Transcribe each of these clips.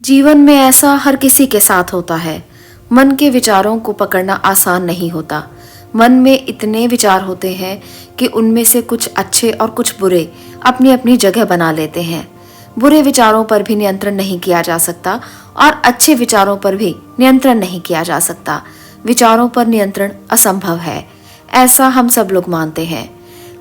जीवन में ऐसा हर किसी के साथ होता है। मन के विचारों को पकड़ना आसान नहीं होता। मन में इतने विचार होते हैं कि उनमें से कुछ अच्छे और कुछ बुरे अपनी अपनी जगह बना लेते हैं। बुरे विचारों पर भी नियंत्रण नहीं किया जा सकता और अच्छे विचारों पर भी नियंत्रण नहीं किया जा सकता। विचारों पर नियंत्रण असंभव है, ऐसा हम सब लोग मानते हैं।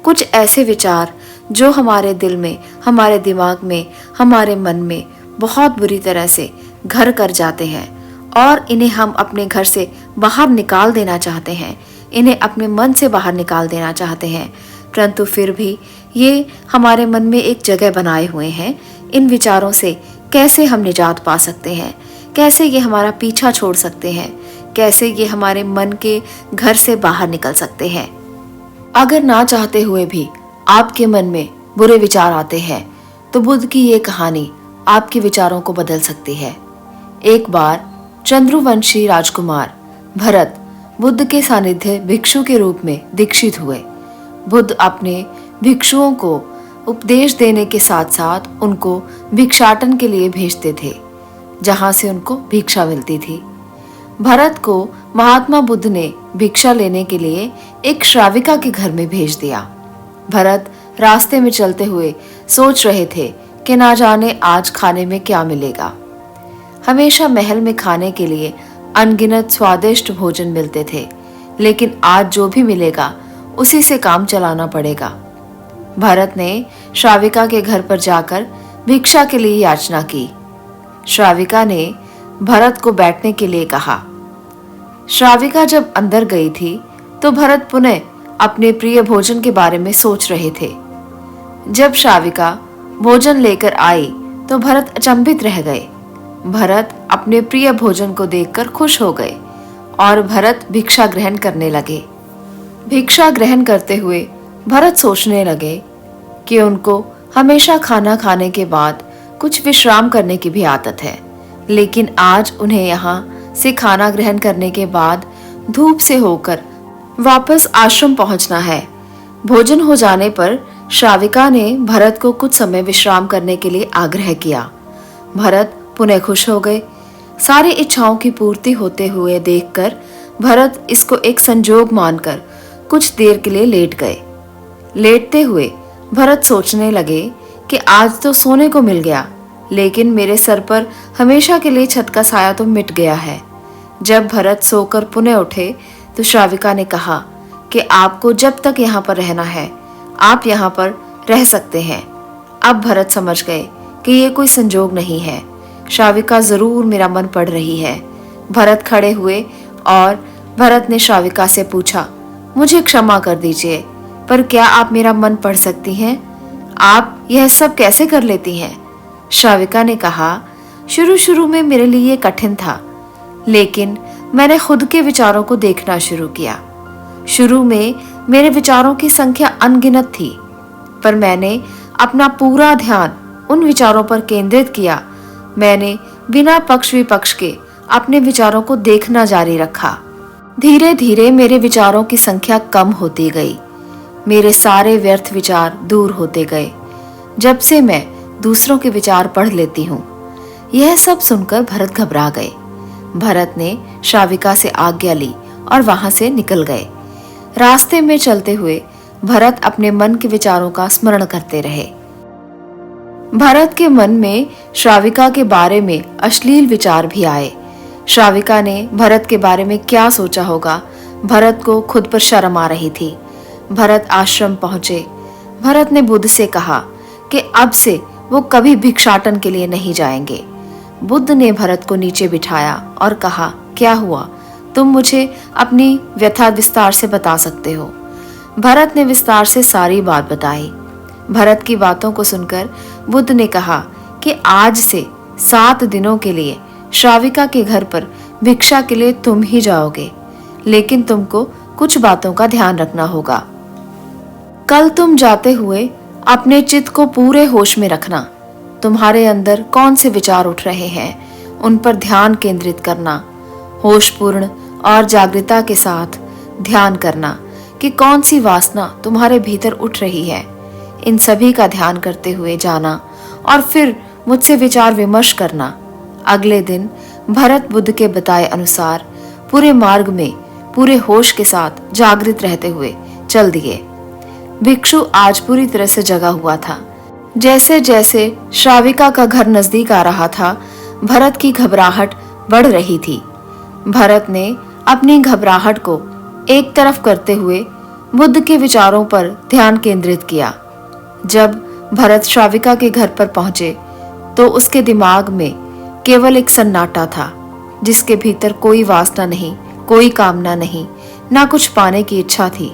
कुछ ऐसे विचार जो हमारे दिल में, हमारे दिमाग में, हमारे मन में बहुत बुरी तरह से घर कर जाते हैं और इन्हें हम अपने घर से बाहर निकाल देना चाहते हैं, इन्हें अपने मन से बाहर निकाल देना चाहते हैं, परंतु फिर भी ये हमारे मन में एक जगह बनाए हुए हैं। इन विचारों से कैसे हम निजात पा सकते हैं, कैसे ये हमारा पीछा छोड़ सकते हैं, कैसे ये हमारे मन के घर से बाहर निकल सकते हैं। अगर ना चाहते हुए भी आपके मन में बुरे विचार आते हैं तो बुद्ध की ये कहानी आपके विचारों को बदल सकती है। एक बार चंद्रवंशी राजकुमार भरत बुद्ध के सानिध्य भिक्षु के रूप में दीक्षित हुए। बुद्ध अपने भिक्षुओं को उपदेश देने के साथ साथ उनको भिक्षाटन के लिए भेजते थे, जहां से उनको भिक्षा मिलती थी। भरत को महात्मा बुद्ध ने भिक्षा लेने के लिए एक श्राविका के घर में भेज दिया। भरत रास्ते में चलते हुए सोच रहे थे कि ना जाने आज खाने में क्या मिलेगा। हमेशा महल में खाने के लिए अनगिनत स्वादिष्ट भोजन मिलते थे, लेकिन आज जो भी मिलेगा उसी से काम चलाना पड़ेगा। भरत ने श्राविका के घर पर जाकर भिक्षा के लिए याचना की। श्राविका ने भरत को बैठने के लिए कहा। श्राविका जब अंदर गई थी तो भरत पुनः अपने प्रिय भोजन के बारे में सोच रहे थे। जब श्राविका भोजन लेकर आई तो भरत अचंभित रह गए। भरत अपने प्रिय भोजन को देखकर खुश हो गए और भरत भिक्षा ग्रहण करने लगे। भिक्षा ग्रहण करते हुए भरत सोचने लगे कि उनको हमेशा खाना खाने के बाद कुछ विश्राम करने की भी आदत है, लेकिन आज उन्हें यहाँ से खाना ग्रहण करने के बाद धूप से होकर वापस आश्रम पहुंचना है। भोजन हो जाने पर श्राविका ने भरत को कुछ समय विश्राम करने के लिए आग्रह किया। भरत पुनः खुश हो गए। सारी इच्छाओं की पूर्ति होते हुए देखकर भरत इसको एक संजोग मानकर कुछ देर के लिए लेट गए। लेटते हुए भरत सोचने लगे कि आज तो सोने को मिल गया, लेकिन मेरे सर पर हमेशा के लिए छत का साया तो मिट गया है। जब भरत सोकर पुनः उठे तो श्राविका ने कहा कि आपको जब तक यहाँ पर रहना है आप यहाँ पर रह सकते हैं। अब भरत समझ गए कि ये कोई संजोग नहीं है, श्राविका जरूर मेरा मन पढ़ रही है। भरत खड़े हुए और भरत ने श्राविका से पूछा, मुझे क्षमा कर दीजिए, पर क्या आप मेरा मन पढ़ सकती हैं? आप यह सब कैसे कर लेती हैं? श्राविका ने कहा, शुरू शुरू में मेरे लिए ये कठिन था, लेकिन मैंने खुद के विचारों को देखना शुरू किया। शुरू में मेरे विचारों की संख्या अनगिनत थी, पर मैंने अपना पूरा ध्यान उन विचारों पर केंद्रित किया। मैंने बिना पक्ष विपक्ष के अपने विचारों को देखना जारी रखा। धीरे धीरे मेरे विचारों की संख्या कम होती गई। मेरे सारे व्यर्थ विचार दूर होते गए। जब से मैं दूसरों के विचार पढ़ लेती हूँ। यह सब सुनकर भरत घबरा गए। भरत ने श्राविका से आज्ञा ली और वहां से निकल गए। रास्ते में चलते हुए भरत अपने मन के विचारों का स्मरण करते रहे। भरत के मन में श्राविका के बारे में अश्लील विचार भी आए। श्राविका ने भरत के बारे में क्या सोचा होगा, भरत को खुद पर शर्म आ रही थी। भरत आश्रम पहुंचे। भरत ने बुद्ध से कहा कि अब से वो कभी भिक्षाटन के लिए नहीं जाएंगे। बुद्ध ने भरत को नीचे बिठाया और कहा, क्या हुआ? तुम मुझे अपनी व्यथा विस्तार से बता सकते हो। भरत ने विस्तार से सारी बात बताई। भरत की बातों को सुनकर बुद्ध ने कहा कि आज से 7 दिनों के लिए श्राविका के घर पर भिक्षा के लिए तुम ही जाओगे, लेकिन तुमको कुछ बातों का ध्यान रखना होगा। कल तुम जाते हुए अपने चित्त को पूरे होश में रखना। तुम्हारे अंदर कौन से विचार उठ रहे हैं उन पर ध्यान केंद्रित करना। होशपूर्ण और जागृता के साथ ध्यान करना कि कौन सी वासना तुम्हारे भीतर उठ रही है। इन सभी का ध्यान करते हुए जाना और फिर मुझसे विचार विमर्श करना। अगले दिन भरत बुद्ध के बताए अनुसार पूरे मार्ग में पूरे होश के साथ जागृत रहते हुए चल दिए। भिक्षु आज पूरी तरह से जगा हुआ था। जैसे जैसे श्राविका का घर नजदीक आ रहा था, भरत की घबराहट बढ़ रही थी। भरत ने अपनी घबराहट को एक तरफ करते हुए बुद्ध के विचारों पर ध्यान केंद्रित किया। जब भरत श्राविका के घर पर पहुंचे तो उसके दिमाग में केवल एक सन्नाटा था, जिसके भीतर कोई वासना नहीं, कोई कामना नहीं, ना कुछ पाने की इच्छा थी।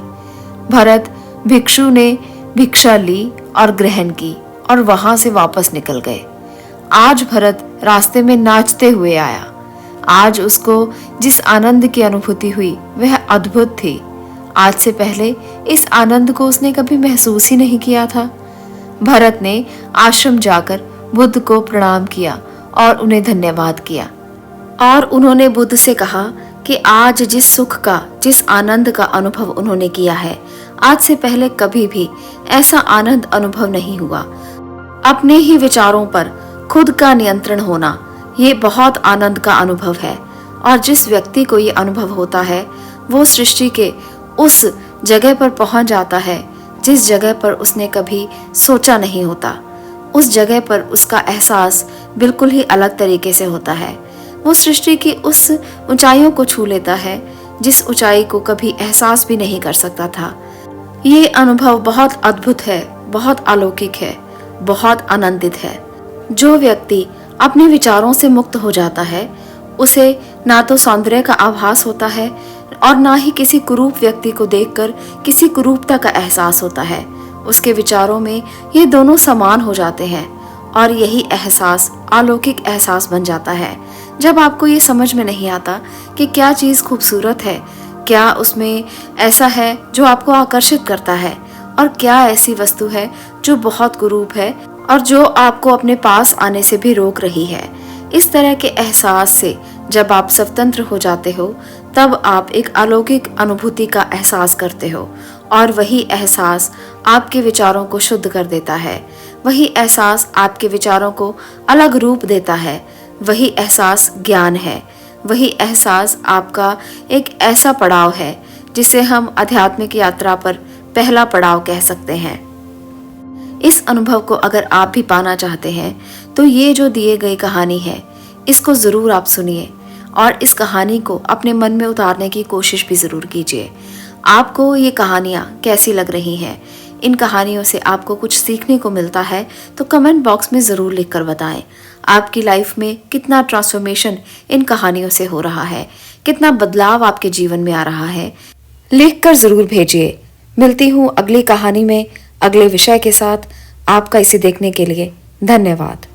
भरत भिक्षु ने भिक्षा ली और ग्रहण की और वहां से वापस निकल गए। आज भरत रास्ते में नाचते हुए आया। आज उसको जिस आनंद की अनुभूति हुई वह अद्भुत थी। आज से पहले इस आनंद को उसने कभी महसूस ही नहीं किया था। भरत ने आश्रम जाकर बुद्ध को प्रणाम किया और उन्हें धन्यवाद किया, और उन्होंने बुद्ध से कहा कि आज जिस सुख का, जिस आनंद का अनुभव उन्होंने किया है, आज से पहले कभी भी ऐसा आनंद अनुभव नहीं हुआ। अपने ही विचारों पर खुद का नियंत्रण होना, ये बहुत आनंद का अनुभव है। और जिस व्यक्ति को ये अनुभव होता है वो सृष्टि के उस जगह पर पहुंच जाता है जिस जगह पर उसने कभी सोचा नहीं होता। उस जगह पर उसका एहसास बिल्कुल ही अलग तरीके से होता है। वो सृष्टि की उस ऊंचाइयों को छू लेता है जिस ऊंचाई को कभी एहसास भी नहीं कर सकता था। ये अनुभव बहुत अद्भुत है, बहुत अलौकिक है, बहुत आनंदित है। जो व्यक्ति अपने विचारों से मुक्त हो जाता है उसे ना तो सौंदर्य का आभास होता है और ना ही किसी कुरूप व्यक्ति को देखकर किसी कुरूपता का एहसास होता है। उसके विचारों में ये दोनों समान हो जाते हैं और यही एहसास अलौकिक एहसास बन जाता है। जब आपको ये समझ में नहीं आता कि क्या चीज़ खूबसूरत है, क्या उसमें ऐसा है जो आपको आकर्षित करता है, और क्या ऐसी वस्तु है जो बहुत कुरूप है और जो आपको अपने पास आने से भी रोक रही है। इस तरह के एहसास से जब आप स्वतंत्र हो जाते हो तब आप एक अलौकिक अनुभूति का एहसास करते हो, और वही एहसास आपके विचारों को शुद्ध कर देता है। वही एहसास आपके विचारों को अलग रूप देता है। वही एहसास ज्ञान है। वही एहसास आपका एक ऐसा पड़ाव है जिसे हम आध्यात्मिक यात्रा पर पहला पड़ाव कह सकते हैं। इस अनुभव को अगर आप भी पाना चाहते हैं तो ये जो दिए गई कहानी है इसको ज़रूर आप सुनिए और इस कहानी को अपने मन में उतारने की कोशिश भी ज़रूर कीजिए। आपको ये कहानियाँ कैसी लग रही हैं? इन कहानियों से आपको कुछ सीखने को मिलता है तो कमेंट बॉक्स में ज़रूर लिखकर बताएं। आपकी लाइफ में कितना ट्रांसफॉर्मेशन इन कहानियों से हो रहा है, कितना बदलाव आपके जीवन में आ रहा है, लिखकर ज़रूर भेजिए। मिलती हूँ अगली कहानी में अगले विषय के साथ। आपका इसे देखने के लिए धन्यवाद।